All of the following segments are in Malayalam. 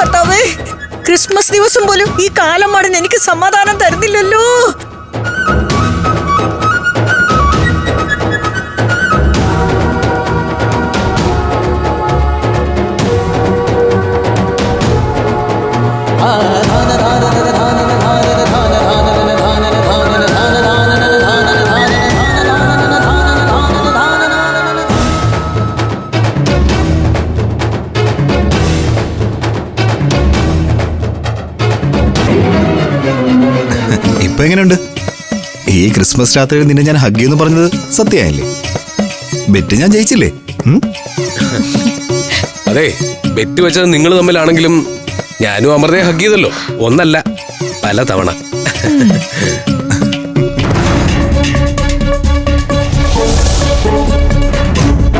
കർത്താവേ, ക്രിസ്മസ് ദിവസം പോലും ഈ കാലമാടൻ എനിക്ക് സമാധാനം തരുന്നില്ലല്ലോ. ഇപ്പൊ എങ്ങനെയുണ്ട്? ഈ ക്രിസ്മസ് രാത്രി നിന്നെ ഞാൻ ഹഗ് എന്ന് പറഞ്ഞത് സത്യമായില്ലേ? ബെറ്റ് ഞാൻ ജയിച്ചില്ലേ? അതെ, ബെറ്റ് വെച്ചത് നിങ്ങൾ തമ്മിലാണെങ്കിലും ഞാനും അമൃതയെ ഹഗ് ചെയ്തല്ലോ, ഒന്നല്ല പല തവണ.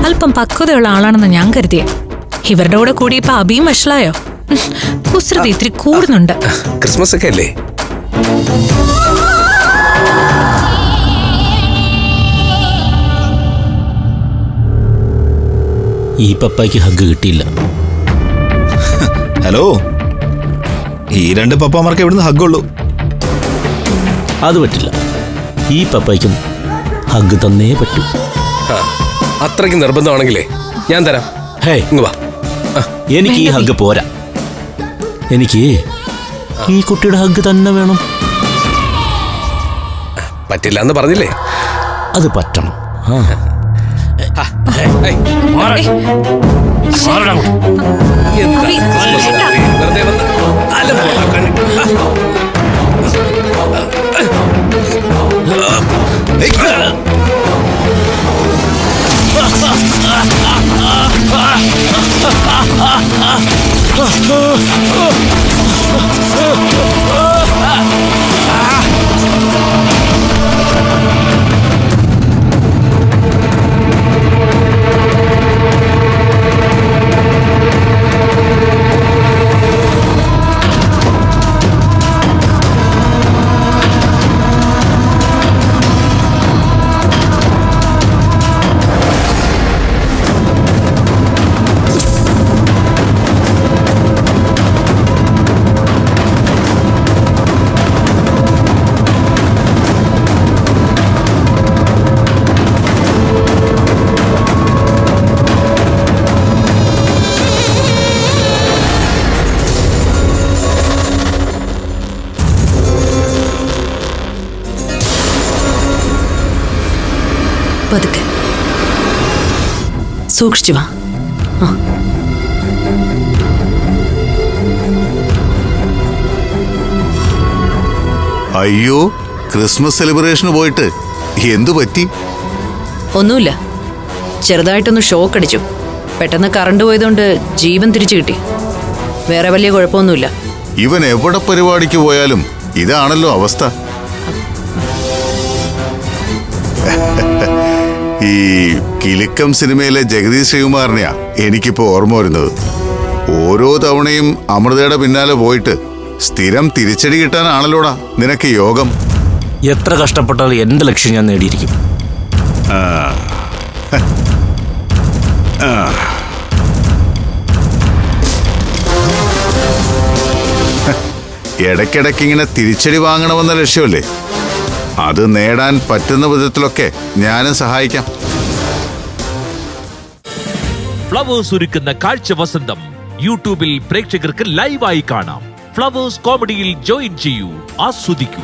അല്പം പക്വതയുള്ള ആളാണെന്ന് ഞാൻ കരുതിയേ. ഇവരുടെ കൂടെ കൂടി ഇപ്പൊ അഭിയും വഷളായോ? കുസൃതി ഇത്തിരി കൂടുന്നുണ്ട്. ക്രിസ്മസ് ഒക്കെ അല്ലേ? ഈ പപ്പായ്ക്ക് ഹഗ് കിട്ടിയില്ല. ഹലോ, ഈ രണ്ട് പപ്പാമാർക്ക് എവിടുന്ന് ഹഗ്ഗുള്ളൂ? അത് പറ്റില്ല. ഈ പപ്പായ്ക്കും ഹഗ് തന്നേ പറ്റൂ. അത്രയ്ക്ക് നിർബന്ധമാണെങ്കിലേ ഞാൻ തരാം. ഹേ, ഇങ്ങ് വാ. എനിക്ക് ഈ ഹഗ് പോരാ. എനിക്ക് ഈ കുട്ടിയുടെ ഹഗ് തന്നെ വേണം. പറ്റില്ല എന്ന് പറഞ്ഞില്ലേ? അത് പറ്റണം. പതുക്കെ സൂക്ഷിച്ചു വാ. അയ്യോ, ക്രിസ്മസ് സെലിബ്രേഷന് പോയിട്ട് എന്തു പറ്റി? ഒന്നുമില്ല, ചെറുതായിട്ടൊന്ന് ഷോക്ക് അടിച്ചു. പെട്ടെന്ന് കറണ്ട് പോയതുകൊണ്ട് ജീവൻ തിരിച്ചു കിട്ടി. വേറെ വലിയ കുഴപ്പമൊന്നുമില്ല. ഇവൻ എവിടെ പരിപാടിക്ക് പോയാലും ഇതാണല്ലോ അവസ്ഥ. ഈ കിലുക്കം സിനിമയിലെ ജഗദീഷ് ശ്രീകുമാറിനെയാ എനിക്കിപ്പോ ഓർമ്മ വരുന്നത്. ഓരോ തവണയും അമൃതയുടെ പിന്നാലെ പോയിട്ട് സ്ഥിരം തിരിച്ചടി കിട്ടാനാണല്ലോടാ നിനക്ക് യോഗം. എത്ര കഷ്ടപ്പെട്ടാൽ എന്റെ ലക്ഷ്യം ഞാൻ നേടിയിരിക്കും. ഇടയ്ക്കിടയ്ക്ക് ഇങ്ങനെ തിരിച്ചടി വാങ്ങണമെന്ന ലക്ഷ്യമല്ലേ? അത് നേടാൻ പറ്റുന്ന വിധത്തിലൊക്കെ ഞാനും സഹായിക്കാം. ഫ്ലവേഴ്സ് ഒരുക്കുന്ന കാഴ്ച വസന്തം യൂട്യൂബിൽ പ്രേക്ഷകർക്ക് ലൈവായി കാണാം. ഫ്ലവേഴ്സ് കോമഡിയിൽ ജോയിൻ ചെയ്യൂ, ആസ്വദിക്കൂ.